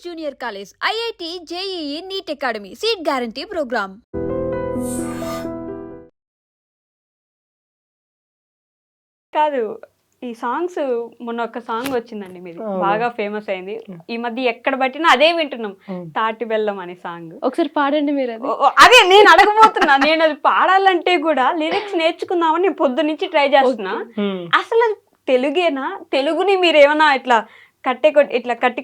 Junior College, IIT, JEE, NEET Academy, Seat Guarantee Program. కాదు ఈ songs మొన్న ఒక సాంగ్ వచ్చిందండి మీది బాగా ఫేమస్ అయింది ఈ మధ్య ఎక్కడ పట్టినా అదే వింటున్నాం తాటి బెల్లం అనే సాంగ్ ఒకసారి పాడండి మీరు అది. అదే నేను అడగబోతున్నా నేను అది పాడాలంటే కూడా లిరిక్స్ నేర్చుకుందామని నేను పొద్దు నుంచి ట్రై చేస్తున్నా అసలు అది తెలుగేనా తెలుగుని మీరు ఏమన్నా ఇట్లా ఇట్లా కట్టి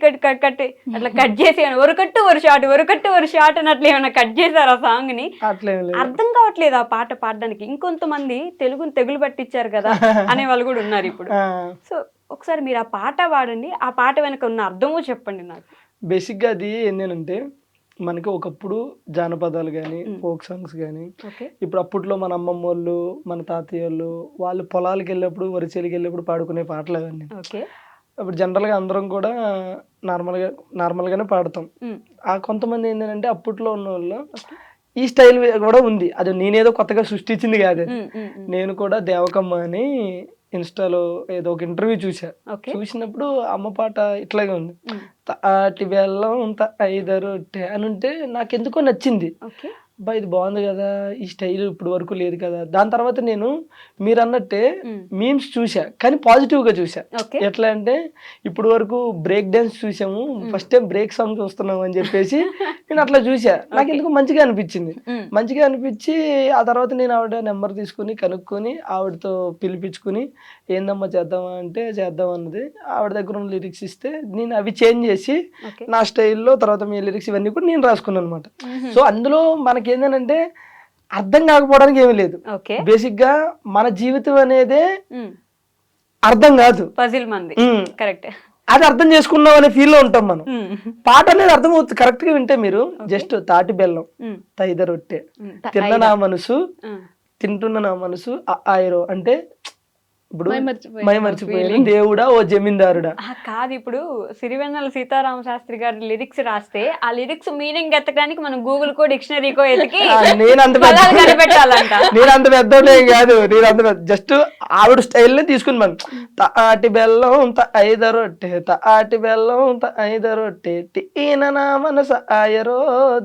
అట్లా కట్ చేసి ఒరకట్టు ఒక షాట్ అని అట్లా ఏమైనా కట్ చేశారు ఆ సాంగ్ ని అర్థం కావట్లేదు ఆ పాట పాడడానికి ఇంకొంతమంది తెలుగుని తెగులు పట్టించారు కదా అనే వాళ్ళు కూడా ఉన్నారు ఇప్పుడు సో ఒకసారి మీరు ఆ పాట పాడండి ఆ పాట వెనక ఉన్న అర్థము చెప్పండి నాకు బేసిక్గా అది ఏంటంటే మనకి ఒకప్పుడు జానపదాలు కానీ ఫోక్ సాంగ్స్ కానీ ఇప్పుడు అప్పట్లో మన అమ్మమ్మ వాళ్ళు మన తాతయ్య వాళ్ళు పొలాలకు వెళ్ళినప్పుడు వరిచేలికి వెళ్ళినప్పుడు పాడుకునే పాటలు అవన్నీ ఇప్పుడు జనరల్గా అందరం కూడా నార్మల్గానే పాడతాం ఆ కొంతమంది ఏంటంటే అప్పట్లో ఉన్న వాళ్ళు ఈ స్టైల్ కూడా ఉంది అది నేనేదో కొత్తగా సృష్టించింది కాదు నేను కూడా దేవకమ్మ అని ఇన్స్టాలో ఏదో ఒక ఇంటర్వ్యూ చూసినప్పుడు అమ్మ పాట ఇట్లాగే ఉంది తాటి బెల్లం ఐదరు అని ఉంటే నాకెందుకో నచ్చింది అబ్బా ఇది బాగుంది కదా ఈ స్టైల్ ఇప్పుడు వరకు లేదు కదా దాని తర్వాత నేను మీరు అన్నట్టే మీమ్స్ చూసా కానీ పాజిటివ్ గా చూసా ఎట్లా అంటే ఇప్పుడు వరకు బ్రేక్ డాన్స్ చూసాము ఫస్ట్ టైం బ్రేక్ సాంగ్ చూస్తున్నాం అని చెప్పేసి నేను అట్లా చూసా నాకు ఎందుకు మంచిగా అనిపించి ఆ తర్వాత నేను ఆవిడ నెంబర్ తీసుకుని కనుక్కొని ఆవిడతో పిలిపించుకుని ఏందమ్మా చేద్దామా అంటే చేద్దాం అన్నది ఆవిడ దగ్గర ఉన్న లిరిక్స్ ఇస్తే నేను అవి చేంజ్ చేసి నా స్టైల్లో తర్వాత మీ లిరిక్స్ ఇవన్నీ కూడా నేను రాసుకున్నాను అనమాట సో అందులో మనకి ఏంటంటే అర్థం కాకపోవడానికి ఏమీ లేదు బేసిక్ గా మన జీవితం అనేదే అర్థం కాదు కరెక్ట్ అది అర్థం చేసుకున్నాం అనే ఫీల్ లో ఉంటాం మనం పాట అనేది అర్థం అవుతుంది కరెక్ట్ గా వింటే మీరు జస్ట్ తాటి బెల్లం తైద రొట్టె తిన్న నా మనసు తింటున్న నా మనసు ఆయిరో అంటే ఇప్పుడు మర్చిపోయాను దేవుడా ఓ జమీందారుడా కాదు ఇప్పుడు సిరివెన్నెల సీతారామ శాస్త్రి గారి లిరిక్స్ రాస్తే ఆ లిరిక్స్ మీనింగ్ ఎత్తడానికి మనం గూగుల్ కో డిక్షనరీకో ఎతికి నేను అంత పెద్దోళ్ళేం కాదు నేను అంత జస్ట్ ఆవిడ స్టైల్ తీసుకుని మనం తాటి బెల్లం ఐద రొట్టె తాటి బెల్లం ఐద రొట్టె తీన నా మనస ఆయరో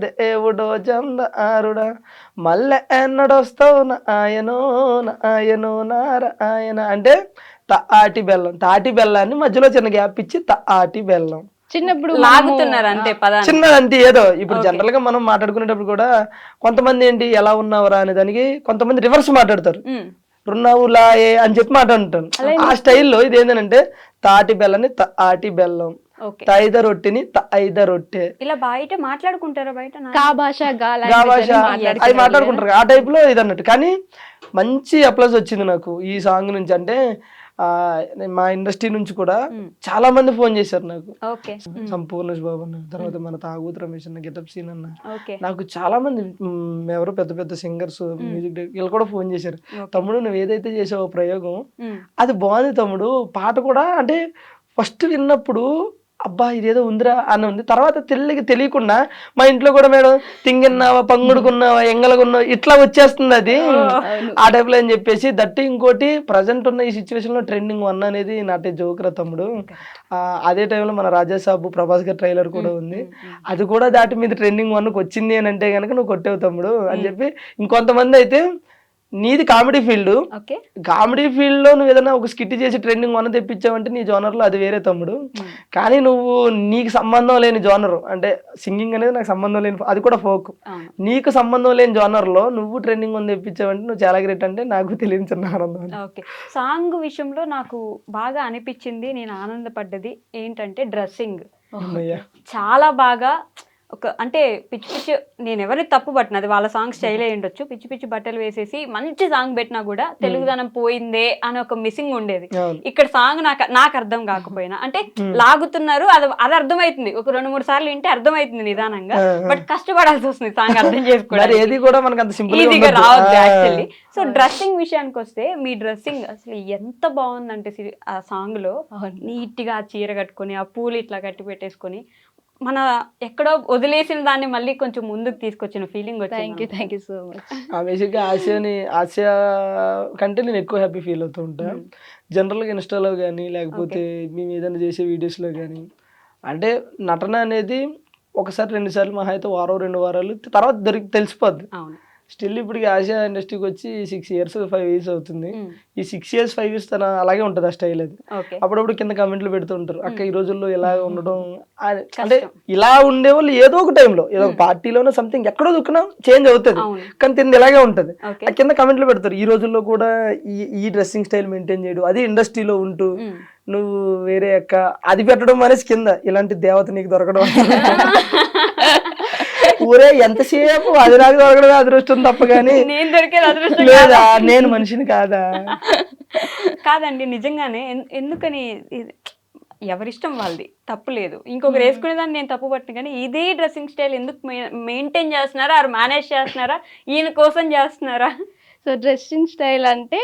దేవుడో జందారుడా మళ్ళీ ఎన్నడొస్తావు నాయనో నారాయణ అంటే తాటి బెల్లాన్ని మధ్యలో చిన్న గ్యాప్ ఇచ్చి తాటి బెల్లం చిన్నప్పుడు లాగుతున్నారు అంతే చిన్నదంటే ఏదో ఇప్పుడు జనరల్ గా మనం మాట్లాడుకునేటప్పుడు కూడా కొంతమంది ఏంటి ఎలా ఉన్నావురా అనే దానికి కొంతమంది రివర్స్ మాట్లాడతారు రున్నావు లాయే అని చెప్పి మాట్లాడుతాను ఆ స్టైల్లో ఇది ఏంటంటే తాటి బెల్లాన్ని తాటి బెల్లం తైద రొట్టెని ఐద రొట్టె ఇలా బయట మాట్లాడుకుంటారు బయట అవి మాట్లాడుకుంటారు ఆ టైప్ లో ఇది అన్నట్టు కానీ మంచి అప్లాజ్ వచ్చింది నాకు ఈ సాంగ్ నుంచి అంటే మా ఇండస్ట్రీ నుంచి కూడా చాలా మంది ఫోన్ చేశారు నాకు సంపూర్ణేష్ బాబు అన్న తర్వాత మన తాగుతు రమేష్ అన్న గెటప్ సీన్ అన్న నాకు చాలా మంది ఎవరో పెద్ద పెద్ద సింగర్స్ మ్యూజిక్ డైరెక్టర్ వీళ్ళు కూడా ఫోన్ చేశారు తమ్ముడు నువ్వు ఏదైతే చేసావో ప్రయోగం అది బాగుంది తమ్ముడు పాట కూడా అంటే ఫస్ట్ విన్నప్పుడు అబ్బా ఇదేదో ఉందిరా అని ఉంది తర్వాత తెలియకుండా మా ఇంట్లో కూడా మేడం తింగిన్నావా పంగుడుకున్నావా ఎంగలకున్నావా ఇట్లా వచ్చేస్తుంది అది ఆ టైప్లో అని చెప్పేసి దట్టి ఇంకోటి ప్రజెంట్ ఉన్న ఈ సిచ్యువేషన్ లో ట్రెండింగ్ 1 అనేది నాటే జోకురా తమ్ముడు అదే టైంలో మన రాజాసాబు ప్రభాస్ గారి ట్రైలర్ కూడా ఉంది అది కూడా దాటి మీద ట్రెండింగ్ 1కి వచ్చింది అని అంటే కనుక నువ్వు కొట్టేవు తమ్ముడు అని చెప్పి ఇంకొంతమంది అయితే నీది కామెడీ ఫీల్డ్ లో నువ్వు ఏదైనా ఒక స్కిట్ చేసి ట్రెండింగ్ 1 తెప్పించావంటే నీ జోనర్ లో అది వేరే తమ్ముడు కానీ నువ్వు నీకు సంబంధం లేని జోనర్ అంటే సింగింగ్ అనేది నాకు సంబంధం లేని అది కూడా ఫోక్ నీకు సంబంధం లేని జోనర్ లో నువ్వు ట్రెండింగ్ 1 తెప్పించావంటే నువ్వు చాలా గ్రేట్ అంటే నాకు తెలియని చిన్న ఆనందం. సాంగ్ విషయంలో నాకు బాగా అనిపించింది నేను ఆనందపడ్డది ఏంటంటే డ్రెస్సింగ్ చాలా బాగా అంటే పిచ్చి పిచ్చి నేను ఎవరికి తప్పు పట్టిన అది వాళ్ళ సాంగ్ స్టైల్ అయి ఉండొచ్చు పిచ్చి పిచ్చి బట్టలు వేసేసి మంచి సాంగ్ పెట్టినా కూడా తెలుగుదనం పోయిందే అని ఒక మిస్సింగ్ ఉండేది ఇక్కడ సాంగ్ నాకు అర్థం కాకపోయినా అంటే లాగుతున్నారు అది అర్థమవుతుంది ఒక 2-3 సార్లు వింటే అర్థమవుతుంది నిదానంగా బట్ కష్టపడాల్సి వస్తుంది సాంగ్ అర్థం చేసుకోవడానికి ఈజీగా రావద్దు యాక్చువల్లీ. సో డ్రెస్సింగ్ విషయానికి వస్తే మీ డ్రెస్సింగ్ అసలు ఎంత బాగుందంటే ఆ సాంగ్ లో నీట్ గా చీర కట్టుకొని ఆ పూలు ఇట్లా కట్టి పెట్టేసుకొని మన ఎక్కడో వదిలేసిన దాన్ని మళ్ళీ కొంచెం ముందుకు తీసుకొచ్చిన ఫీలింగ్ వచ్చింది. Thank you so much. బేసిక్గా ఆసియా కంటే నేను ఎక్కువ హ్యాపీ ఫీల్ అవుతూ ఉంటాను జనరల్గా ఇన్స్టాలో కానీ లేకపోతే మేము ఏదైనా చేసే వీడియోస్లో కానీ అంటే నటన అనేది ఒకసారి 2 సార్లు మహా అయితే వారం 2 వారాలు తర్వాత తెలిసిపోద్ది. అవును. స్టిల్ ఇప్పటికి ఆసియా ఇండస్ట్రీకి వచ్చి 6 years 5 years అవుతుంది. ఈ 6 years 5 years తన అలాగే ఉంటుంది ఆ స్టైల్ అది. అప్పుడప్పుడు కింద కమెంట్లు పెడుతూ ఉంటారు, అక్క ఈ రోజుల్లో ఇలా ఉండడం అంటే ఇలా ఉండేవాళ్ళు ఏదో ఒక టైంలో ఏదో ఒక పార్టీలోనో సంథింగ్ ఎక్కడో దుక్కున చేంజ్ అవుతుంది, కానీ తింది ఇలాగే ఉంటది. ఆ కింద కమెంట్లు పెడతారు ఈ రోజుల్లో కూడా ఈ డ్రెస్సింగ్ స్టైల్ మెయింటైన్ చేయడం, అది ఇండస్ట్రీలో ఉంటూ నువ్వు వేరే అక్క అది పెట్టడం అనేసి కింద ఇలాంటి దేవత నీకు దొరకడం ఊరే ఎంతసేపు అది నాకు దొరకడమే అదృష్టం తప్ప కానీ నేను దొరికేది అదృష్టం లేదా నేను మనిషిని కాదా? కాదండి, నిజంగానే. ఎందుకని ఎవరిష్టం వాళ్ళది, తప్పు లేదు. ఇంకొకరు వేసుకునేదాన్ని నేను తప్పు పట్టిన, కానీ ఇదే డ్రెస్సింగ్ స్టైల్ ఎందుకు మెయింటైన్ చేస్తున్నారా, ఆరు మేనేజ్ చేస్తున్నారా, ఈయన కోసం చేస్తున్నారా? సో డ్రెస్సింగ్ స్టైల్ అంటే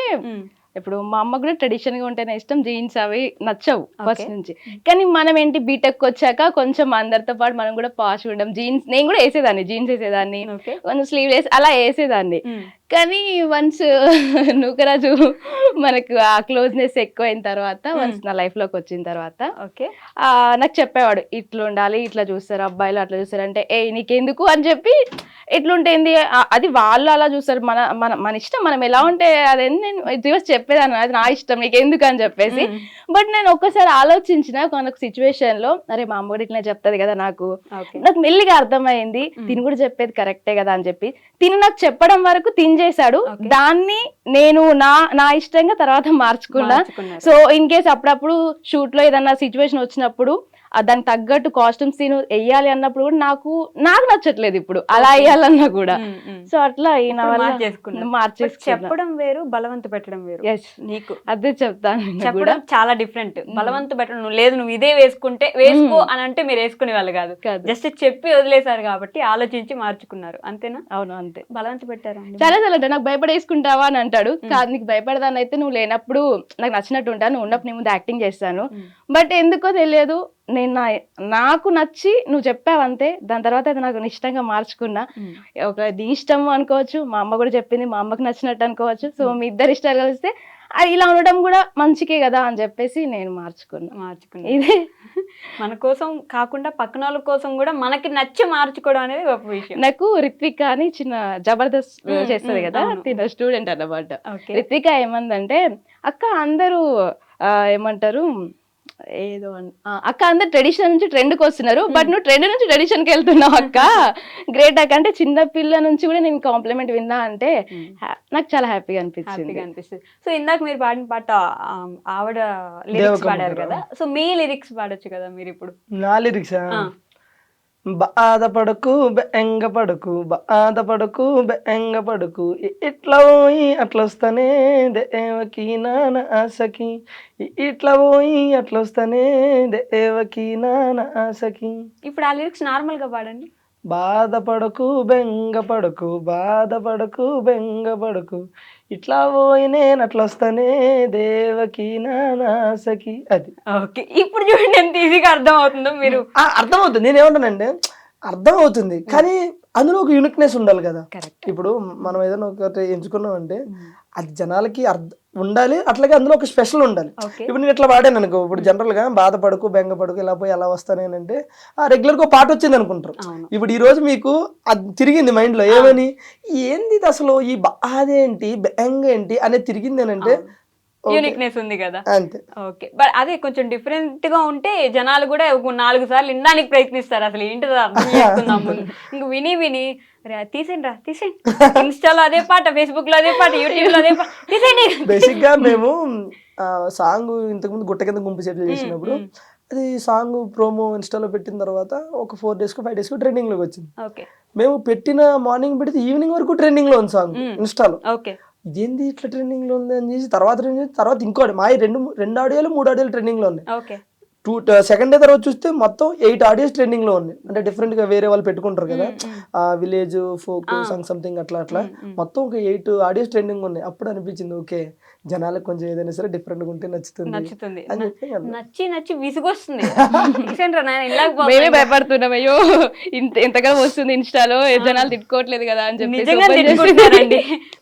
ఇప్పుడు మా అమ్మ కూడా ట్రెడిషన్ గా ఉంటేనే ఇష్టం, జీన్స్ అవి నచ్చవు ఫస్ట్ నుంచి. కానీ మనం ఏంటి బీటెక్ వచ్చాక కొంచెం అందరితో పాటు మనం కూడా పాష్ ఉండడం, జీన్స్ నేను కూడా వేసేదాన్ని, జీన్స్ వేసేదాన్ని, కొంచెం స్లీవ్లెస్ అలా వేసేదాన్ని. కానీ వన్స్ నూకరాజు మనకు ఆ క్లోజ్నెస్ ఎక్కువైన తర్వాత, వన్స్ నా లైఫ్ లోకి వచ్చిన తర్వాత నాకు చెప్పేవాడు ఇట్లా ఉండాలి, ఇట్లా చూస్తారు అబ్బాయిలు, అట్లా చూస్తారు అంటే నీకెందుకు అని చెప్పి ఎట్లుంటేంది అది వాళ్ళు అలా చూస్తారు, మన మన మన ఇష్టం, మనం ఎలా ఉంటే అదేంటి నేను రివర్స్ చెప్పేదాన్ని, అది నా ఇష్టం నీకెందుకు అని చెప్పేసి. బట్ నేను ఒక్కసారి ఆలోచించిన ఒక సిచ్యువేషన్ లో, అరే మా అమ్మ కూడా ఇట్లా చెప్తుంది కదా, నాకు మెల్లిగా అర్థమైంది తిని కూడా చెప్పేది కరెక్టే కదా అని చెప్పి తిని నాకు చెప్పడం వరకు చేశాడు. దాన్ని నేను నా ఇష్టంగా తర్వాత మార్చుకున్నా. సో ఇన్ కేస్ అప్పుడప్పుడు షూట్ లో ఏదన్నా సిచ్యువేషన్ వచ్చినప్పుడు దానికి తగ్గట్టు కాస్ట్యూమ్స్ నేను వెయ్యాలి అన్నప్పుడు కూడా నాకు నచ్చట్లేదు ఇప్పుడు అలా వేయాలన్నా కూడా. సో అట్లా చెప్పడం వేరు, బలవంత పెట్టడం వేరు. నీకు అదే చెప్తాను, చెప్పడం చాలా డిఫరెంట్. బలవంత పెట్టడం, నువ్వు లేదు నువ్వు ఇదే వేసుకుంటే వేసుకో అని అంటే మీరు వేసుకునే వాళ్ళు కాదు, జస్ట్ చెప్పి వదిలేశారు కాబట్టి ఆలోచించి మార్చుకున్నారు, అంతేనా? అవును అంతే. బలవంత పెట్టారు చాలా అంటే నాకు భయపడేసుకుంటావా అని అంటాడు. కాదు, నీకు భయపడదాని అయితే నువ్వు లేనప్పుడు నాకు నచ్చినట్టు ఉంటాను, నువ్వు ఉన్నప్పుడు నీ ముందు యాక్టింగ్ చేస్తాను. బట్ ఎందుకో తెలియదు, నేను నాకు నచ్చి నువ్వు చెప్పావంతే, దాని తర్వాత అది నాకు ఇష్టంగా మార్చుకున్నా. ఒక నీ ఇష్టం అనుకోవచ్చు, మా అమ్మ కూడా చెప్పింది, మా అమ్మకి నచ్చినట్టు అనుకోవచ్చు. సో మీ ఇద్దరు ఇష్టాలు కలిస్తే ఇలా ఉండడం కూడా మంచికే కదా అని చెప్పేసి నేను మార్చుకున్నా. ఇదే మన కోసం కాకుండా పక్కన వాళ్ళ కోసం కూడా మనకి నచ్చి మార్చుకోవడం అనేది గొప్ప విషయం. నాకు రిత్విక అని చిన్న జబర్దస్త్ చేస్తుంది కదా, తిన స్టూడెంట్ అన్నమాట. రిత్విక ఏమందంటే, అక్క అందరూ ఏమంటారు ఏదో అక్క అందరు ట్రెడిషన్ నుంచి ట్రెండ్ కి వస్తున్నారు, బట్ నువ్వు ట్రెండ్ నుంచి ట్రెడిషన్ కి వెళ్తున్నావు అక్క, గ్రేట్ అక్క. అంటే చిన్న పిల్ల నుంచి కూడా నేను కాంప్లిమెంట్ విన్నా అంటే నాకు చాలా హ్యాపీగా అనిపిస్తుంది. సో ఇందాక మీరు పాడిన పాట ఆవిడ లిరిక్స్ పాడారు కదా, సో మీ లిరిక్స్ పాడొచ్చు కదా మీరు ఇప్పుడు. నా లిరిక్స్ బాధపడకు బెంగపడకు, బాధపడకు బెంగపడకు, ఇట్లా పోయి అట్లా వస్తానే దేవకి నాన్న ఆశకి, ఇట్లా పోయి అట్లా వస్తానే దేవకి నాన్న ఆశకి. ఇప్పుడు ఆ లిరిక్స్ నార్మల్ గా పాడండి. బాధపడకు బెంగపడకు, బాధపడకు బెంగపడకు, ఇట్లా పోయి నేను అట్లా వస్తానే దేవకి నానాసకి. అది ఓకే. ఇప్పుడు చూడండి ఎంత ఈజీగా అర్థం అవుతుందో. మీరు అర్థమవుతుంది, నేనేమంటానంటే అర్థం అవుతుంది, కానీ అందులో ఒక యూనిక్నెస్ ఉండాలి కదా. ఇప్పుడు మనం ఏదైనా ఒకటి ఎంచుకున్నాం అంటే అది జనాలకి ఉండాలి, అట్లాగే అందులో ఒక స్పెషల్ ఉండాలి. ఇప్పుడు నేను ఇట్లా పాడాను అనుకో, ఇప్పుడు జనరల్ గా బాధపడకు బెంగపడకు ఇలా పోయి ఎలా వస్తానేనంటే రెగ్యులర్ గా పాట వచ్చింది అనుకుంటారు. ఇప్పుడు ఈ రోజు మీకు అది తిరిగింది మైండ్ లో, ఏమని ఏంది అసలు ఈ బాధేంటి బెంగ ఏంటి అనేది తిరిగింది అని అంటే యూనిక్నెస్ ఉంది కదా, అంతే. ఓకే. బట్ అదే కొంచెం డిఫరెంట్ గా ఉంటే జనాలు కూడా 4 సార్లు వినడానికి ప్రయత్నిస్తారు, అసలు ఏంటిదో అర్థం చేసుకుందాం ముందు. ఇంక విని తీసేయండి ఇన్స్టాలో అదే పాట, ఫేస్బుక్ లో అదే పాట, యూట్యూబ్ లో అదే పాట, తీసేయండి. బేసిక్ గా మేము సాంగ్ ఇంతకుముందు గుట్ట కింద గుంపు సెటిల్ చేసినప్పుడు అది సాంగ్ ప్రోమో ఇన్స్టాలో పెట్టిన తర్వాత ఒక 4 days 5 days ట్రెండింగ్ లోకి వచ్చింది. మేము పెట్టిన మార్నింగ్ పెడితే ఈవినింగ్ వరకు ట్రెండింగ్ లో ఉంది సాంగ్ ఇన్స్టాలో. ఇదేంది ఇట్లా ట్రెండింగ్ లో ఉంది అని చేసి తర్వాత ఇంకోటి మా 2 ఆడియోలు 3 ఆడియోలు ట్రెండింగ్ లో ఉన్నాయి. సెకండ్ డే తర్వాత చూస్తే మొత్తం 8 ఆడియోస్ ట్రెండింగ్ లో ఉన్నాయి. అంటే డిఫరెంట్ గా వేరే వాళ్ళు పెట్టుకుంటారు కదా, విలేజ్ ఫోక్ సాంగ్ సంథింగ్ అట్లా మొత్తం ఒక 8 ఆడియోస్ ట్రెండింగ్ ఉన్నాయి. అప్పుడు అనిపించింది ఓకే, జనాలకు కొంచెం ఏదైనా సరే డిఫరెంట్ గా ఉంటే నచ్చుతుంది. నచ్చి విసుగొస్తుంది. మేమే భయపడుతున్నాం, అయ్యో ఎంతగా వస్తుంది ఇన్స్టాలో, జనాలు తిట్టుకోవట్లేదు కదా అని చెప్పి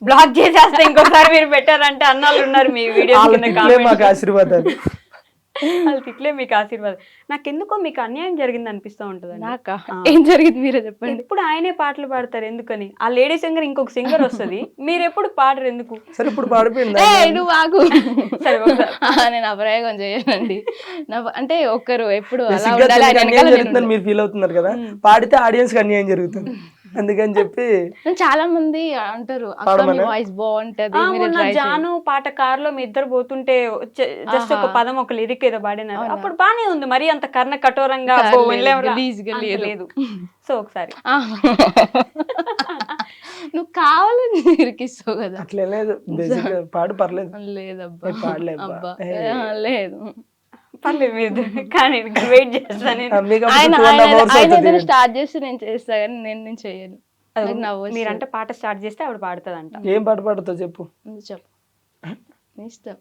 బ్లాక్ చేసేస్తే ఇంకోసారి మీరు పెట్టారంటే అన్నాళ్ళు ఉన్నారు మీ వీడియో. మాకు ఆశీర్వాదాలు. వాళ్ళు తిట్లే మీకు ఆశీర్వాదం. నాకెందుకో మీకు అన్యాయం జరిగింది అనిపిస్తూ ఉంటుంది. నాకా ఏం జరిగింది మీరే చెప్పండి. ఎప్పుడు ఆయనే పాటలు పాడతారు ఎందుకని? ఆ లేడీ సింగర్ ఇంకొక సింగర్ వస్తుంది, మీరు ఎప్పుడు పాడరు ఎందుకు? సరే ఇప్పుడు పాడిపోయింది. నువ్వు ఆగు. సరే నేను అప్రయోగం చేయనండి. అంటే ఒక్కరు ఎప్పుడు అలా బేసిక్గా ఉండాలి, ఆయన అన్యాయం వెనకాల నేను జరుగుతుందని మీరు ఫీల్ అవుతున్నారు కదా, పాడితే ఆడియన్స్ కి అన్యాయం జరుగుతుంది. అందుకని చెప్పి చాలా మంది అంటారు అక్క మీ పాడమనా? వాయిస్ బాగుంటది, మీరు మొన్న try చేయండి. జాను పాట కారులో మీ ఇద్దరు పోతుంటే జస్ట్ ఒక పదం ఒక లిరిక్ ఏదో పాడినారు, అప్పుడు బానే ఉంది. మరి అంత కర్ణ కఠోరంగా అబ్బో వెళ్ళేవరా గలీజ్గా అంత లేదు. లేదు. సో ఒకసారి నువ్వు కావాలని ఇరికిస్తావు కదా. అట్లే లేదు, బేసిక్ పాడు పర్లేదు. లేదబ్బా పాడలే అబ్బా లేదు. పర్లేదు మీరు కానీ వెయిట్ చేస్తాను నేను. మీకు ఆయన అప్పుడు 2.5 hours ఆయన అవుతుంది. ఏదైనా స్టార్ట్ చేస్తే నేను చేస్తా కానీ నేను చేయను. నాకు నవ్వు వస్తుంది. మీరంటే పాట స్టార్ట్ చేస్తే ఆవిడ పాడుతుందంట. ఏం పాట పాడుతావు చెప్పు. నువ్వు చెప్పు, నీ ఇష్టం.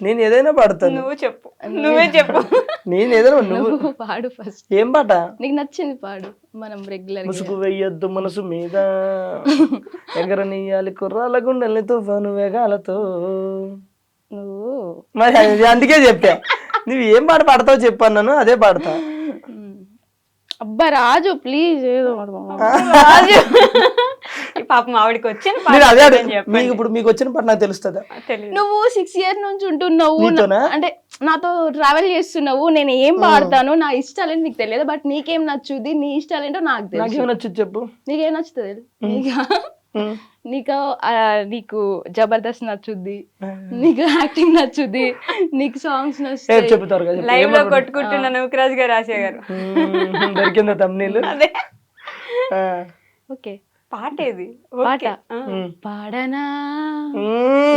నేను ఏదైనా పాడతాను. నువ్వు చెప్పు, నువ్వే చెప్పు. నేను ఏదైనా నువ్వు నువ్వు పాడు ఫస్ట్. ఏం పాట? నీకు నచ్చింది పాడు, మనం రెగ్యులర్. ముసుగు వెయ్యొద్దు మనసు మీద, ఎగరనీయాలి కుర్రాల గుండెల్ని తుఫాను వేగాలతో. నువ్వు మరి అది అందుకే చెప్పా, నువ్వు ఏం పాట పాడతావు చెప్పు అన్నాను, అదే పాడతా. అబ్బా రాజు ప్లీజ్ ఏదో రాజు పాపం ఆవిడకి వచ్చిన నేను అదే పాట మీకు చెప్పండి. ఇప్పుడు మీకు వచ్చిన పాట నాకు తెలుస్తుందా? తెలియదు. నువ్వు 6 years నుంచి ఉంటున్నావు నీతోనా? అంటే నాతో ట్రావెల్ చేస్తున్నావు, నేను ఏం పాడతాను నా ఇష్టాలేంటి నీకు తెలియదు, బట్ నీకేం నచ్చుది, నీ ఇష్టాలేంటో నాకు తెలుసు. నాకేమైనా వచ్చి చెప్పు. నీకేం నచ్చుతుంది? నీకు జబర్దస్త్ నచ్చుద్ది, నీకు యాక్టింగ్ నచ్చుద్ది, నీకు సాంగ్స్ నచ్చుతాయి. చెప్తారు కదా, లైవ్ లో కొట్టుకుంటున్న నౌకరాజ్ గారు, ఆశయ గారు దొరికిందా తమ్నీళ్ళు? అదే ఓకే పాట ఏది? పాట ఓకే. పాడనా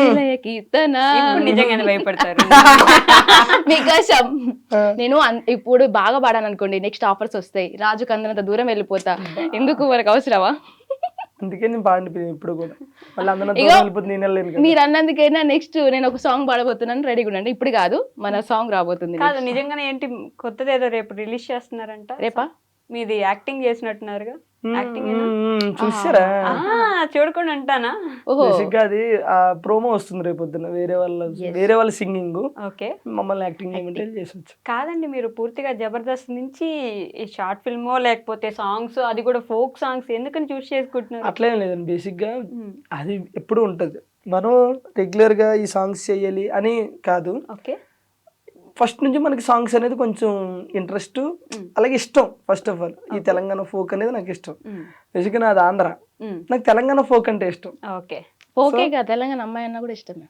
ఇలయ కీర్తన. ఇప్పుడు నిజంగానే భయపడతారు. మీకోసం నేను ఇప్పుడు బాగా పాడాను అనుకోండి, నెక్స్ట్ ఆఫర్స్ వస్తాయి, రాజు కందనంత దూరం వెళ్ళిపోతా, ఎందుకు మనకు అవసరమా? అందుకే నేను పాడి ఇప్పుడు కూడా మళ్ళీ అందరూ వెళ్ళిపోతుంది, నేను వెళ్ళలేను కదా. మీరు అన్నందుకైనా నెక్స్ట్ నేను ఒక సాంగ్ పాడబోతున్నాను, రెడీగా ఉండండి. ఇప్పుడు కాదు, మన సాంగ్ రాబోతుంది. కాదు నిజంగానే ఏంటి కొత్తది ఏదో రేపు రిలీజ్ చేస్తున్నారంట. రేపా? మీది యాక్టింగ్ చేసినట్టున్నారుగా. యాక్టింగ్ చూసారా? చూడకుండా ఉంటానా? ఓహో బేసిక్గా అది ఆ ప్రోమో వస్తుంది రేపు పొద్దున, వేరే వాళ్ళ సింగింగ్, ఓకే. మమ్మల్ని యాక్టింగ్ చేయమంటే చేసొచ్చు. కాదండి, మీరు పూర్తిగా జబర్దస్త్ నుంచి ఈ షార్ట్ ఫిల్మో లేకపోతే సాంగ్స్, అది కూడా ఫోక్ సాంగ్స్ ఎందుకని చూస్ చేసుకుంటున్నారు? అట్లేం లేదండి, బేసిక్గా అది ఎప్పుడు ఉంటుంది. మనం రెగ్యులర్గా ఈ సాంగ్స్ చేయాలి అని కాదు, ఓకే. ఫస్ట్ నుంచి మనకి సాంగ్స్ అనేది కొంచెం ఇంట్రెస్ట్, అలాగే ఇష్టం. ఫస్ట్ ఆఫ్ ఆల్ ఈ తెలంగాణ ఫోక్ అనేది నాకు ఇష్టం. బేసిక్గా నాది ఆంధ్ర, నాకు తెలంగాణ ఫోక్ అంటే ఇష్టం. ఓకే. ఓకేగా, తెలంగాణ అమ్మాయి అన్న కూడా ఇష్టమే.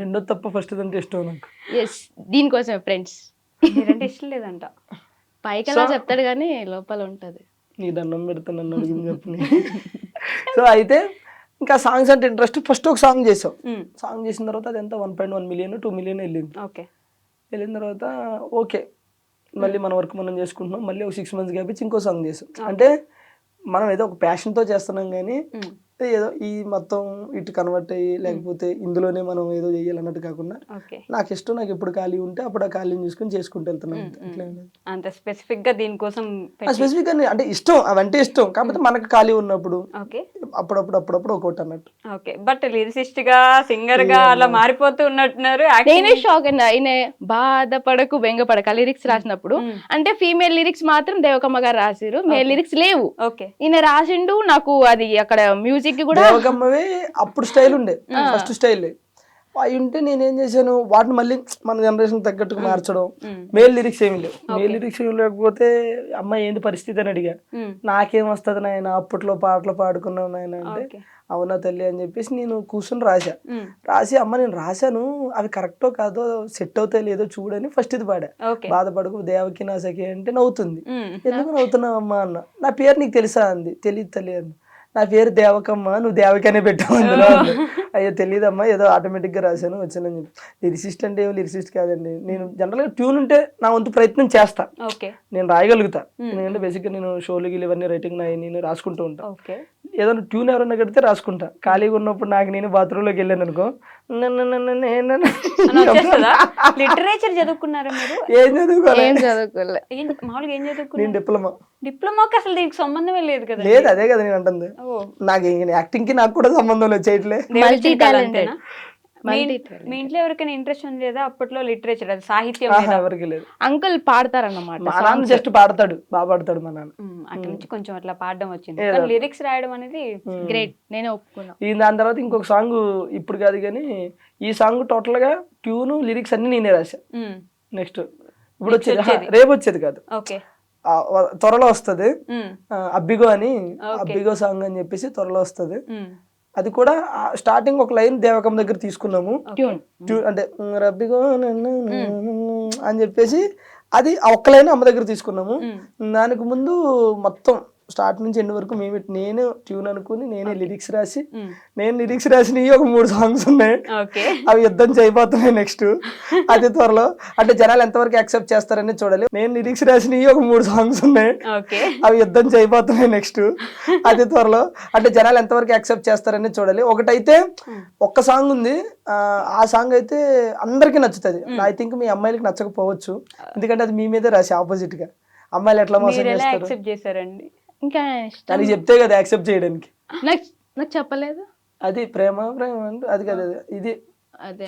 రెండో తప్ప ఫస్ట్ అంటే ఇష్టం నాకు. ఎస్, దీనికోసమే ఫ్రెండ్స్. మీరంటే ఇష్టం లేదంట. పైకలా చెప్తాడు కానీ లోపల ఉంటది. నీ దండం పెడతాను నన్ను అడిగింది చెప్పని. సో అయితే ఇంకా సాంగ్స్ అంటే ఇంట్రెస్ట్, ఫస్ట్ ఒక సాంగ్ చేసాం. సాంగ్ చేసిన తర్వాత అది ఎంత 1.1 million 2 million వెళ్ళింది. ఓకే. వెళ్ళిన తర్వాత ఓకే మళ్ళీ మన వర్క్ మనం చేసుకుంటున్నాం, మళ్ళీ ఒక 6 months గ్యాప్ ఇచ్చి ఇంకో సాంగ్ చేసాం. అంటే మనం ఏదో ఒక ప్యాషన్తో చేస్తున్నాం కానీ ఏదో ఈ మొత్తం ఇటు కన్వర్ట్ అయ్యి లేకపోతే ఇందులోనే మనం ఏదో చేయాలన్నట్టు కాకుండా నాకు ఇష్టం, నాకు ఎప్పుడు ఖాళీ ఉంటే అప్పుడు ఆ ఖాళీని చూసుకొని చేసుకుంటూ వెళ్తున్నాం. అంత స్పెసిఫిక్ గా దీనికోసం స్పెసిఫిక్ గా అంటే ఇష్టం, అవంటే ఇష్టం, కాకపోతే మనకు ఖాళీ ఉన్నప్పుడు అప్పుడప్పుడు ఒకటి అన్నట్టు. ఓకే. బట్ లిరిసిస్ట్ గా సింగర్ గా అలా మారిపోతూ ఉన్నట్టున్నారు. నేనే షాక్ అండి. ఆయన బాధపడకు బెంగపడక లిరిక్స్ రాసినప్పుడు అంటే ఫీమేల్ లిరిక్స్ మాత్రం దేవకమ్మ గారు రాసిరు, మేల్ లిరిక్స్ లేవు. ఓకే. ఈయన రాసిండు. నాకు అది అక్కడ మ్యూజిక్ కూడా దేవకమ్మవే అప్పుడు స్టైల్ ఉండే, ఫస్ట్ స్టైల్ అవి ఉంటే నేనేం చేశాను, వాటిని మళ్ళీ మన జనరేషన్ తగ్గట్టుగా మార్చడం. మేల్ లిరిక్స్ ఏమి లేవు, మేల్ లిరిక్స్ ఏమి లేకపోతే అమ్మాయి ఏంది పరిస్థితి అని అడిగా. నాకేం వస్తుంది నాయన, అప్పట్లో పాటలు పాడుకున్నావు నాయన అంటే అవునా తల్లి అని చెప్పేసి నేను కూర్చొని రాసి అమ్మ నేను రాశాను, అవి కరెక్టో కాదో సెట్ అవుతాయి లేదో చూడని ఫస్ట్ ఇది పాడా. బాధపడకు దేవకి నా సఖి అంటే నవ్వుతుంది. ఎందుకు నవ్వుతున్నావు అమ్మా అన్న. నా పేరు నీకు తెలుసా అంది. తెలియదు తల్లి అన్న. నా పేరు దేవకమ్మ, నువ్వు దేవకనే పెట్టావు అందులో. అయ్యో తెలియదమ్మా, ఏదో ఆటోమేటిక్గా రాశాను వచ్చానని చెప్పి. లిరిసిస్ట్ అంటే ఏమో లిరిసిస్ట్ కాదండి, నేను జనరల్గా ట్యూన్ ఉంటే నా వంతు ప్రయత్నం చేస్తా, నేను రాయగలుగుతా. ఎందుకంటే బేసిక్గా నేను షోలు గిలు ఇవన్నీ రైటింగ్ నేను రాసుకుంటూ ఉంటా. ఏదైనా ట్యూన్ ఎవరన్నా కడితే రాసుకుంటా. ఖాళీగా ఉన్నప్పుడు నాకు నేను బాత్రూంలోకి వెళ్ళాను అనుకో, లిటరేచర్ చదువుకున్నారా మీరు? ఏం చదువుకోలే, మామూలుగా ఏం చదువుకున్నారు? నేను డిప్లొమాకి అసలు దీనికి సంబంధమే లేదు కదా. లేదు, అదే కదా నేను అంటుంది. నాకు యాక్టింగ్ కి నాకు కూడా సంబంధం లేదు, చేయట్లే. మీ ఇంట్లో ఎవరికైనా ఇంట్రెస్ట్ ఉంది లేదా అప్పట్లో లిటరేచర్ అది సాహిత్యం ఆహా, మీద? ఎవరికి లేదు. అంకుల్ పాడతారన్నమాట మా నాన్న జస్ట్ పాడతాడు, బాగా పాడతాడు మా నాన్న. అటు నుంచి కొంచెం అట్లా పాడడం వచ్చింది, కానీ లిరిక్స్ రాయడం అనేది గ్రేట్, నేనే ఒప్పుకున్నా. ఈ దాని తర్వాత ఇంకొక సాంగ్ ఇప్పుడు కాదు కానీ ఈ సాంగ్ టోటల్ గా ట్యూన్ లిరిక్స్ అన్ని నేనే రాశా. నెక్స్ట్ ఇప్పుడు వచ్చేది రేపు వచ్చేది కాదు, ఓకే త్వరలో వస్తుంది. అబ్బిగో అని అబ్బిగో సాంగ్ అని చెప్పేసి త్వరలో వస్తుంది. అది కూడా స్టార్టింగ్ ఒక లైన్ దేవకం దగ్గర తీసుకున్నాము, ట్యూన్ అంటే రబ్బిగో అని చెప్పేసి అది ఆ ఒక్క లైన్ అమ్మ దగ్గర తీసుకున్నాము. దానికి ముందు మొత్తం స్టార్ట్ నుంచి ఎండ్ వరకు నేను ట్యూన్ అనుకుని నేనే లిరిక్స్ రాసి, నేను లిరిక్స్ రాసినవి ఒక 3 సాంగ్స్ ఉన్నాయి, అవి యుద్ధం చేయబోతున్నాయి నెక్స్ట్. అది త్వరలో అంటే జనాలు ఎంతవరకు యాక్సెప్ట్ చేస్తారని చూడాలి. నేను లిరిక్స్ రాసినవి ఒక 3 సాంగ్స్ ఉన్నాయి, అవి యుద్ధం చేయబోతున్నాయి నెక్స్ట్. అది త్వరలో అంటే జనాలు ఎంతవరకు యాక్సెప్ట్ చేస్తారని చూడాలి. ఒకటైతే ఒక్క సాంగ్ ఉంది, ఆ సాంగ్ అయితే అందరికీ నచ్చుతుంది. ఐ థింక్ మీ అమ్మాయిలకి నచ్చకపోవచ్చు, ఎందుకంటే అది మీ మీదే రాసి ఆపోజిట్ గా. అమ్మాయిలు ఎట్లా మోసం చేస్తారండి? ఇంకా అని చెప్తే కదా యాక్సెప్ట్ చేయడానికి. నాకు చెప్పలేదు. అది ప్రేమ అంటే అది కదా, ఇది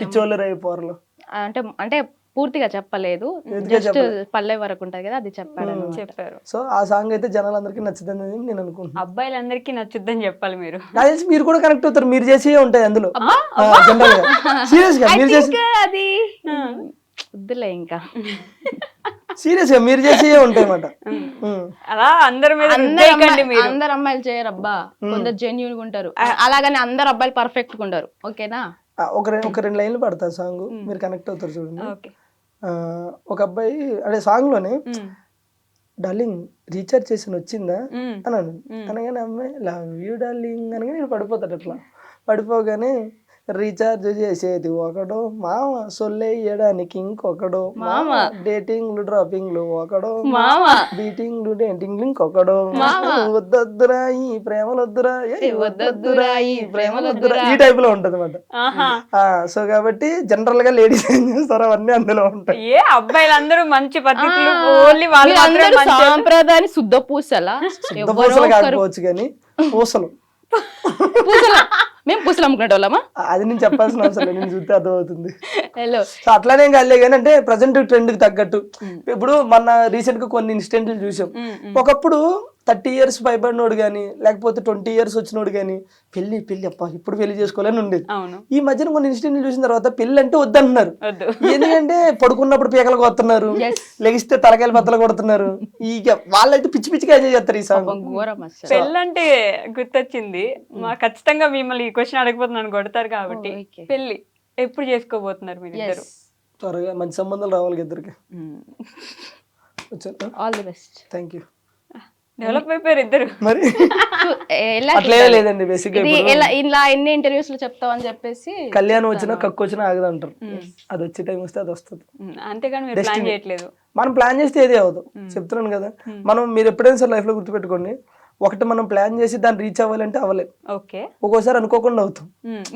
పిచ్చోళ్ళు రేపు పోరలు అంటే అంటే పూర్తిగా చెప్పలేదు, జస్ట్ పల్లె వరకు ఉంటది కదా, అది చెప్పారు. సో ఆ సాంగ్ అయితే జనాలందరికీ నచ్చుతుంది నేను అనుకుంటున్నాను. అబ్బాయిలందరికీ నచ్చుద్దని చెప్పాలి మీరు. నాకు తెలిసి మీరు కూడా కనెక్ట్ అవుతారు, మీరు చేసి ఉంటాయి అందులో జనరల్ గా. సీరియస్ గా మీరు చేసి అది వద్దులే ఇంకా. సీరియస్ గా మీరు చేసి ఉంటాయి అన్నమాట. అలా అందరి మీద అందరు అమ్మాయిలు చేయరు అబ్బా, కొందరు జెన్యూన్ గా ఉంటారు, అలాగని అందరు అబ్బాయిలు పర్ఫెక్ట్ గా ఉంటారు. ఓకేనా, ఒక 2 లైన్లు పడతా సాంగ్, మీరు కనెక్ట్ అవుతారు చూడండి. ఒక అబ్బాయి అదే సాంగ్ లోనే డార్లింగ్ రీఛార్జ్ చేసి వచ్చిందా అన్నాను, అనగానే అమ్మాయి లవ్ యూ డార్లింగ్ అనగానే నేను పడిపోతాడు. అట్లా పడిపోగానే రీఛార్జ్ చేసేది ఒకడో మామ, సొల్లేయడానికి ఇంకొకడో మామ, డేటింగ్లు డ్రాపింగ్లు ఒకడో మామ, బీటింగ్లు డేటింగ్లు ఇంకొకడో, వద్దొద్దురా ఈ ప్రేమలొద్దురా వద్దొద్దురా ఈ ప్రేమలొద్దురా, ఈ టైప్ లో ఉంటది అన్నమాట. సో కాబట్టి జనరల్ గా లేడీస్ ఏం చేస్తారో అవన్నీ అందులో ఉంటాయి. ఏ అబ్బాయిలందరూ మంచి పద్ధతులు, ఓన్లీ వాళ్ళు సాంప్రదాయాన్ని శుద్ధ పూసలా, పూసలు కాకపోవచ్చు కానీ పూసలు మేము పూసలు అమ్ముకునే వాళ్ళమా, అది నేను చెప్పాల్సిన అవసరం లేదు, నేను చూస్తే అర్థమవుతుంది. అట్లానే కాలే కానీ అంటే ప్రజెంట్ ట్రెండ్ కి తగ్గట్టు. ఇప్పుడు మన రీసెంట్ గా కొన్ని ఇన్సిడెంట్లు చూసాం. ఒకప్పుడు 30 years పైబడినోడు గానీ లేకపోతే 20 years వచ్చినోడు గానీ పెళ్లి అప్ప ఇప్పుడు పెళ్లి చేసుకోవాలని ఉండేది. ఈ మధ్యన కొన్ని ఇన్సిడెంట్లు చూసిన తర్వాత పెళ్లి అంటే వద్దంటున్నారు. ఎందుకంటే పడుకున్నప్పుడు పీకలు కొడుతున్నారు, లెగిస్తే తలకాయలు బద్దలు కొడుతున్నారు. ఇక వాళ్ళైతే పిచ్చి పిచ్చిగా ఎంజాయ్ చేస్తారు ఈ సాంగ్. పెళ్ళి అంటే గుర్తొచ్చింది, మా ఖచ్చితంగా మిమ్మల్ని ఈ క్వశ్చన్ అడగబోతున్నాను, కొడతారు కాబట్టి. పెళ్లి ఎప్పుడు చేసుకోబోతున్నారు మీరు ఇద్దరు? త్వరగా మంచి సంబంధాలు రావాలి ఇద్దరికి. All the best. Thank you. Develop అయిపోయారు ఇద్దరు మరి. లేదండి బేసిక్ ఇలా ఎన్ని ఇంటర్వ్యూస్ లో చెప్తావని చెప్పేసి కళ్యాణం వచ్చినా కక్కు వచ్చినా ఆగదంటారు. అది వచ్చే టైం వస్తే అది వస్తుంది, అంతేగాని మీరు ప్లాన్ చేయట్లేదు. మనం ప్లాన్ చేస్తే ఏది అవ్వదు, చెప్తున్నాను కదా. మనం మీరు ఎప్పుడైనా సార్ లైఫ్ లో గుర్తుపెట్టుకోండి, ఒకటి మనం ప్లాన్ చేసి దాన్ని రీచ్ అవ్వాలంటే అవ్వలేదు. ఓకే, ఒక్కోసారి అనుకోకుండా అవుతాం.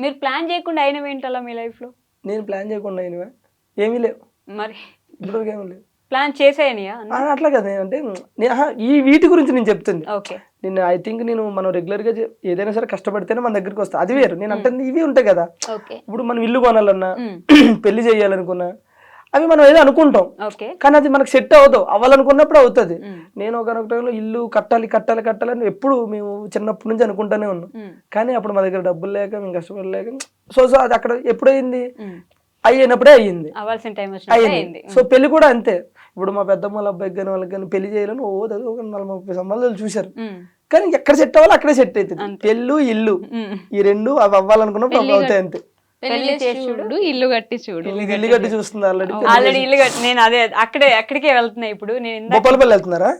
మీరు ప్లాన్ చేయకుండా అయినవి ఏంటలా మీ లైఫ్ లో? నేను ప్లాన్ చేయకుండా అయినవా ఏమీ లేవు, మరి ఇప్పటివరకు ఏమీ లేవు. ప్లాన్ చేసేయనియా? అట్లా కదా, అంటే ఈ వీటి గురించి నేను చెప్తుంది. ఓకే, నేను ఐ థింక్ నేను మనం రెగ్యులర్ గా ఏదైనా సరే కష్టపడితేనే మన దగ్గరికి వస్తా, అది వేరు. నేను అంటే ఇవి ఉంటాయి కదా, ఇప్పుడు మనం ఇల్లు కొనాలన్నా పెళ్లి చేయాలనుకున్నా అవి మనం ఏదో అనుకుంటాం, కానీ అది మనకు సెట్ అవ్వాలనుకున్నప్పుడు అవుతుంది. నేను ఒక టైంలో ఇల్లు కట్టాలని ఎప్పుడు మేము చిన్నప్పటి నుంచి అనుకుంటానే ఉన్నాం, కానీ అప్పుడు మా దగ్గర డబ్బులు లేక మేము కష్టపడలేక సో అది అక్కడ ఎప్పుడైంది అయినప్పుడే అయ్యింది, అయ్యింది. సో పెళ్లి కూడా అంతే. ఇప్పుడు మా పెద్దమ్మ అబ్బాయికి కానీ వాళ్ళకి కానీ పెళ్లి చేయాలని ఒక 40-30 సంబంధాలు చూశారు, కానీ ఎక్కడ సెట్ అవ్వాలి అక్కడే సెట్ అవుతుంది. పెళ్ళు ఇల్లు ఈ రెండు అవి అవ్వాలనుకున్నప్పుడు అవి అవుతాయి అంతే. ఇల్లు కట్టి చూడు, ఇల్లు కట్టి చూస్తుంది ఆల్రెడీ ఇల్లు కట్టి. నేను అదే అక్కడికే వెళ్తున్నా ఇప్పుడు. నేను బొప్పలపల్లి వెళ్తున్నారా?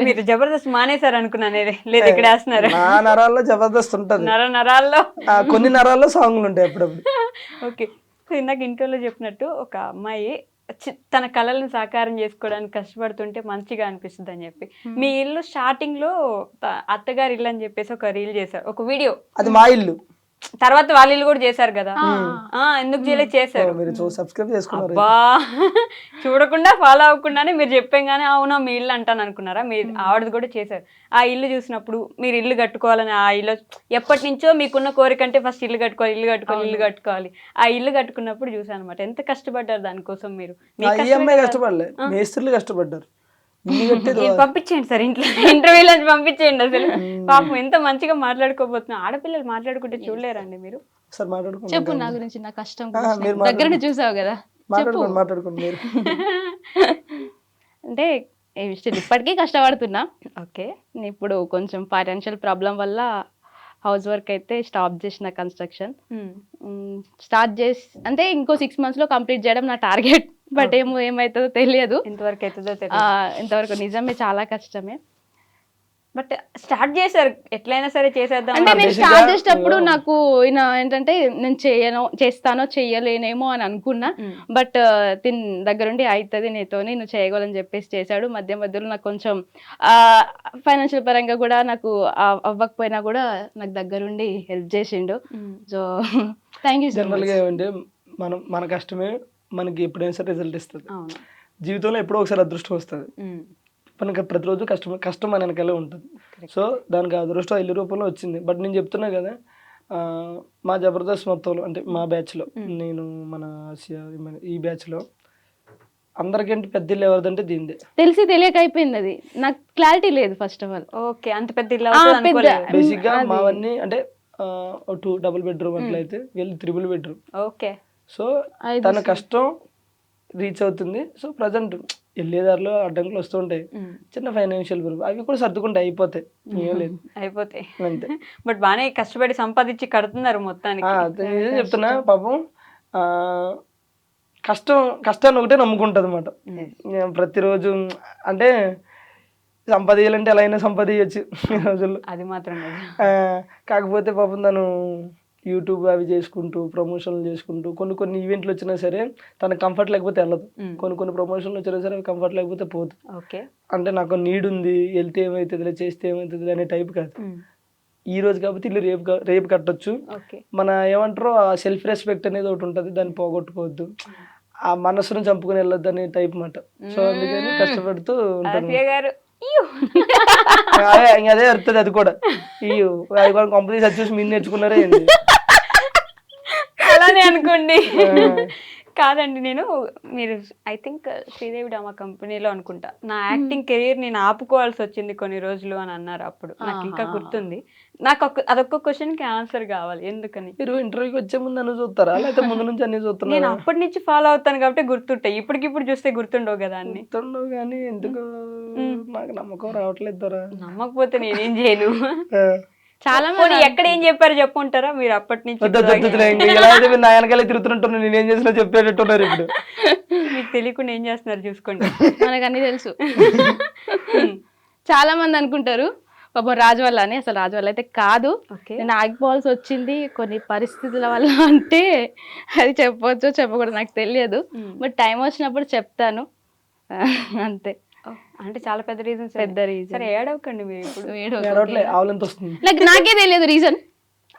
మీరు జబర్దస్త్ మానేశారు అనుకున్నాను, లేదు ఇక్కడ వేస్తున్నారు. నా నరాల్లో జబర్దస్త్ ఉంటది, నరాల్లో కొన్ని నరాల్లో సాంగ్లు ఉంటాయి అప్పుడప్పుడు. ఓకే, ఇందాక ఇంటర్వ్యూలో చెప్పినట్టు ఒక అమ్మాయి తన కళలను సాకారం చేసుకోవడానికి కష్టపడుతుంటే మంచిగా అనిపిస్తుంది అని చెప్పి, మీ ఇల్లు స్టార్టింగ్ లో అత్తగారి ఇల్లు అని చెప్పేసి ఒక రీల్ చేశారు, ఒక వీడియో. అది మా ఇల్లు, తర్వాత వాళ్ళ ఇల్లు కూడా చేశారు కదా, ఎందుకు చేయలేదు, చేశారు. మీరు సబ్స్క్రైబ్ చేసుకున్నారు. అబ్బా చూడకుండా ఫాలో అవ్వకుండానే మీరు చెప్పంగానే అవునా మీ ఇల్లు అంటాను అనుకున్నారా? మీరు ఆవిడది కూడా చేశారు. ఆ ఇల్లు చూసినప్పుడు మీరు ఇల్లు కట్టుకోవాలని, ఆ ఇల్లు ఎప్పటి నుంచో మీకున్న కోరిక అంటే ఫస్ట్ ఇల్లు కట్టుకోవాలి, ఇల్లు కట్టుకోవాలి, ఇల్లు కట్టుకోవాలి. ఆ ఇల్లు కట్టుకున్నప్పుడు చూసాను అనమాట ఎంత కష్టపడ్డారు దానికోసం. మీరు కష్టపడలే, మేస్త్రీలు కష్టపడ్డారు. పంపించేయండి సార్ ఇంట్లో, ఇంటర్వ్యూలో పంపించేయండి. అసలు పాపం ఎంత మంచిగా మాట్లాడుకోబోతున్నా. ఆడపిల్లలు మాట్లాడుకుంటే చూడలేరండి మీరు? చెప్పు నా గురించి, నా కష్టం దగ్గర చూసావు కదా, మాట్లాడుకోండి మీరు. అంటే ఇప్పటికీ కష్టపడుతున్నా. ఓకే, ఇప్పుడు కొంచెం ఫైనాన్షియల్ ప్రాబ్లం వల్ల హౌస్ వర్క్ అయితే స్టాప్ చేసిన, కన్స్ట్రక్షన్ స్టార్ట్ చేసి అంటే ఇంకో 6 months లో కంప్లీట్ చేయడం నా టార్గెట్. బట్ ఏమవుతుందో తెలియదు, ఎంతవరకు అవుతుందో ఇంతవరకు నిజమే చాలా కష్టమే. బట్ స్టార్ట్ చేశారు, ఎట్లయినా సరే చేసేద్దాం అంటే నేను స్టార్ట్ చేసేటప్పుడు నాకు ఏంటంటే నేను చేస్తానో చెయ్యలేనేమో అని అనుకున్నా. బట్ తిన్ దగ్గరుండి అవుతుంది నీతోని, నువ్వు చేయగలని చెప్పేసి చేశాడు. మధ్యలో నాకు కొంచెం ఫైనాన్షియల్ పరంగా కూడా నాకు అవ్వకపోయినా కూడా నాకు దగ్గరుండి హెల్ప్ చేసిండు. So thank you. జనరల్గా ఏమంటే మన కష్టమే మనకి ఎప్పుడైనా సరే రిజల్ట్ ఇస్తుంది. జీవితంలో ఎప్పుడో ఒకసారి అదృష్టం వస్తుంది. మనకి ప్రతిరోజు కష్టం మన వెనకాలే ఉంటుంది. సో దానికి అదృష్టం ఇల్లు రూపంలో వచ్చింది. బట్ నేను చెప్తున్నా కదా, మా జబర్దస్త్ మొత్తంలో అంటే మా బ్యాచ్లో, నేను మన ఆసియా ఈ బ్యాచ్లో అందరికంటే పెద్ద ఇల్లు ఎవరిదంటే దీనిదే. తెలిసి తెలియక అయిపోయింది, అది నాకు క్లారిటీ లేదు ఫస్ట్ ఆఫ్ ఆల్. ఓకే, అంత పెద్ద ఇల్లు బేసిక్గా మావన్నీ అంటే 2 double bedroom అట్లయితే వీళ్ళు 3 bedroom. ఓకే, సో తన కష్టం రీచ్ అవుతుంది. సో ప్రజెంట్ వెళ్ళేదారిలో అడ్డంకులు వస్తూ ఉంటాయి, చిన్న ఫైనాన్షియల్ ప్రాబ్లం, అవి కూడా సర్దుకుంటే అయిపోతాయి, ఏం లేదు, అయిపోతాయి అంతే. బట్ బాగానే కష్టపడి సంపాదించి కడుతున్నారు మొత్తానికి. నిజం చెప్తున్నా, పాపం కష్టాన్ని ఒకటే నమ్ముకుంటుంది అన్నమాట ప్రతిరోజు. అంటే సంపాదించాలంటే ఎలా అయినా సంపాదించచ్చు ఈ రోజుల్లో, అది మాత్రం. కాకపోతే పాపం తను యూట్యూబ్ అవి చేసుకుంటూ ప్రమోషన్లు చేసుకుంటూ కొన్ని ఈవెంట్లు వచ్చినా సరే తనకు కంఫర్ట్ లేకపోతే వెళ్ళదు. కొన్ని ప్రమోషన్లు వచ్చినా సరే కంఫర్ట్ లేకపోతే పోదు. ఓకే, అంటే నాకు నీడ్ ఉంది, వెళ్తే ఏమవుతుంది, చేస్తే ఏమవుతుంది అనే టైప్ కాదు. ఈ రోజు కాబట్టి ఇల్లు రేపు కట్టొచ్చు. మన ఏమంటారో ఆ సెల్ఫ్ రెస్పెక్ట్ అనేది ఒకటి ఉంటుంది, దాన్ని పోగొట్టుకోవద్దు, ఆ మనసును చంపుకొని వెళ్ళొద్దు అనే టైప్ మాట. సో అందుకని కష్టపడుతూ ఉంటాను. అదే వస్తుంది, అది కూడా కంపెనీ సక్సెస్ మీరు నేర్చుకున్నారే ఏంటి అలానే అనుకోండి. కాదండి, మీరు ఐ థింక్ శ్రీదేవి డ్రామా కంపెనీలో అనుకుంటా నా యాక్టింగ్ కెరీర్ నేను ఆపుకోవాల్సి వచ్చింది కొన్ని రోజులు అని అన్నారు అప్పుడు. నాకు ఇంకా గుర్తుంది. నాకు అదొక్క క్వశ్చన్ కి ఆన్సర్ కావాలి, ఎందుకని? మీరు ఇంటర్వ్యూకి వచ్చే ముందు అన్ని చూస్తారా లేకపోతే ముందు నుంచి అన్ని చూస్తున్నా? నేను అప్పటి నుంచి ఫాలో అవుతాను కాబట్టి గుర్తుంటాయి, ఇప్పటికిప్పుడు చూస్తే గుర్తుండవు కదా అన్ని. గుర్తుండవు కానీ ఎందుకు నాకు నమ్మకం రావట్లేదు. నమ్మకపోతే నేనేం చేయను. చాలా ఎక్కడ ఏం చెప్పారు చెప్పుంటారా మీరు అప్పటి నుంచి? నా వెనకాల తిరుగుతున్నట్టు నేనేం చేసినా చెప్పేటట్టున్నారు. ఇప్పుడు మీకు తెలియకుండా ఏం చేస్తున్నారు చూసుకోండి, మనకు అన్ని తెలుసు. చాలా మంది అనుకుంటారు పాపం రాజు వల్ల అని, అసలు రాజు వల్ల అయితే కాదు. నేను ఆగిపోవాల్సి వచ్చింది కొన్ని పరిస్థితుల వల్ల. అంటే అది చెప్పవచ్చు చెప్పకూడదు నాకు తెలియదు, బట్ టైం వచ్చినప్పుడు చెప్తాను అంతే. అంటే చాలా పెద్ద రీజన్. సరే ఏడవకండి మీరు ఇప్పుడు. లైక్ నాకే తెలియదు రీజన్,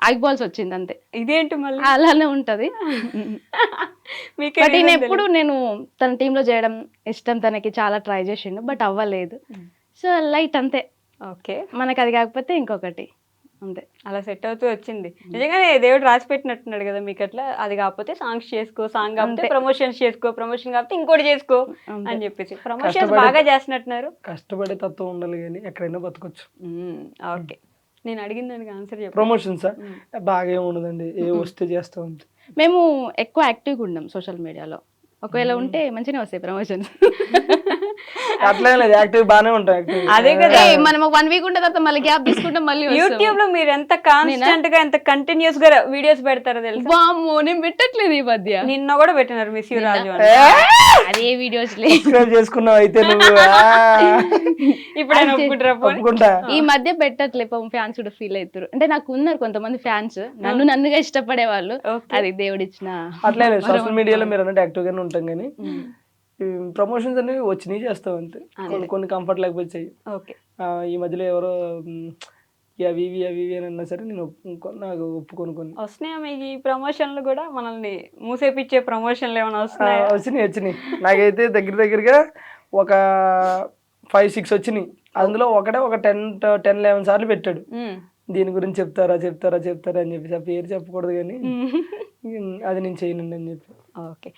ఆగిపోవాల్సి వచ్చింది అంతే. ఇదేంటి మళ్ళీ అలానే ఉంటది. బట్ నేను తన టీంలో చేయడం ఇష్టం, తనకి చాలా ట్రై చేసిండు బట్ అవ్వలేదు. సో లైట్ అంతే. ఓకే, మనకి అది కాకపోతే ఇంకొకటి అంతే, అలా సెట్ అవుతూ వచ్చింది. నిజంగానే దేవుడు రాసి పెట్టినట్టున్నాడు కదా మీకు. అట్లా అది కాకపోతే సాంగ్స్ చేసుకో, సాంగ్ కాకపోతే ప్రమోషన్స్ చేసుకో, ప్రమోషన్ కాకపోతే ఇంకోటి చేసుకో అని చెప్పేసి ప్రమోషన్స్ బాగా చేస్తున్నట్టున్నారు. కష్టపడే తత్వం ఉండాలి కానీ ఎక్కడైనా బతకొచ్చు. ఓకే, నేను అడిగిన దానికి ఆన్సర్ చెప్పు. ప్రమోషన్స్ బాగా ఏముండదండి, ఏ వస్తే చేస్తా ఉంది. మేము ఎక్కువ యాక్టివ్గా ఉన్నాం సోషల్ మీడియాలో, ఒకవేళ ఉంటే మంచిగా వస్తాయి ప్రమోషన్స్. అట్లా లేదు, యాక్టివ్ బాగానే ఉంటాయి. అదే కదా, మనం 1 week ఉంటే తర్వాత మళ్ళీ గ్యాప్ తీసుకుంటాం. మళ్ళీ యూట్యూబ్ లో మీరు ఎంత కాన్స్టెంట్ గా ఎంత కంటిన్యూస్ గా వీడియోస్ పెడతారో తెలుసా? వామ్మో, నేను పెట్టట్లేదు ఈ మధ్య. నిన్న కూడా పెట్టినారు మిస్ యూ రాజు అని. అదే వీడియోస్ చేసుకున్నావు అయితే నువ్వు. ఇప్పుడు ఈ మధ్య పెట్టట్లేదు, ఫ్యాన్స్ కూడా ఫీల్ అవుతారు. అంటే నాకు ఉన్నారు కొంతమంది ఫ్యాన్స్, నన్నుగా ఇష్టపడే వాళ్ళు. అది దేవుడిచ్చిన. అట్లే సోషల్ మీడియాలో మీరు అన్నట్టు యాక్టివ్ గానే ఉంటాం కానీ ప్రమోషన్స్ అనేవి వచ్చినాయి చేస్తాం అంతే. కొన్ని కంఫర్ట్ లేకపోతే చెయ్యి. ఈ మధ్యలో ఎవరో అవి ఇవి అని అన్నా సరే నేను నాకు ఒప్పుకొని కొన్ని వస్తున్నాయా మీకు ఈ ప్రమోషన్లు కూడా మనల్ని మూసేపిచ్చే ప్రమోషన్లు ఏమైనా వస్తున్నాయా? వచ్చినాయి నాకైతే దగ్గరగా ఒక 5-6 వచ్చినాయి. అందులో ఒక 10-11 సార్లు పెట్టాడు దీని గురించి చెప్తారా అని చెప్పేసి ఆ పేరు చెప్పకూడదు కానీ అది నేను చేయనండి అని చెప్పి. ఓకే.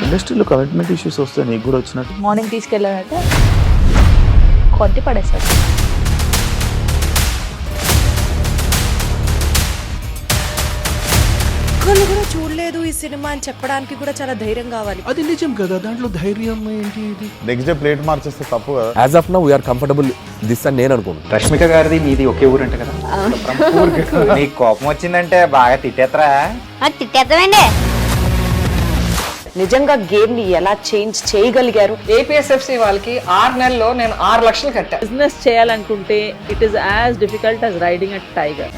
ఇండస్ట్రీలో కమిట్మెంట్ ఇష్యూస్ వస్తే నీకు కూడా వచ్చినట్టు మార్నింగ్ తీసుకెళ్ళాడంటే కొట్టి పడేస్తాడు. ఒక్కళ్ళు కూడా చూడలేదు ఈ సినిమా అని చెప్పడానికి కూడా చాలా ధైర్యం కావాలి. అది నిజం కదా, దాంట్లో ధైర్యం ఏంటి? ఇది నెక్స్ట్ డే ప్లేట్ మార్చేస్తే తప్పు కదా. As of now we're comfortable this అని నేను అనుకుంటున్నాను. రష్మిక గారిది మీది ఒకే ఊరు అంట కదా? నీకు కోపం వచ్చిందంటే బాగా తిట్టేత్తరా? తిట్టేద్దామండి. నిజంగా గేమ్ ని ఎలా చేంజ్ చేయగలిగారు? ఏపీఎస్ఎఫ్సి వాళ్ళకి 6 నెలల్లో నేను 6 లక్షలు కట్టా. బిజినెస్ చేయాలనుకుంటే it is as difficult as riding a tiger.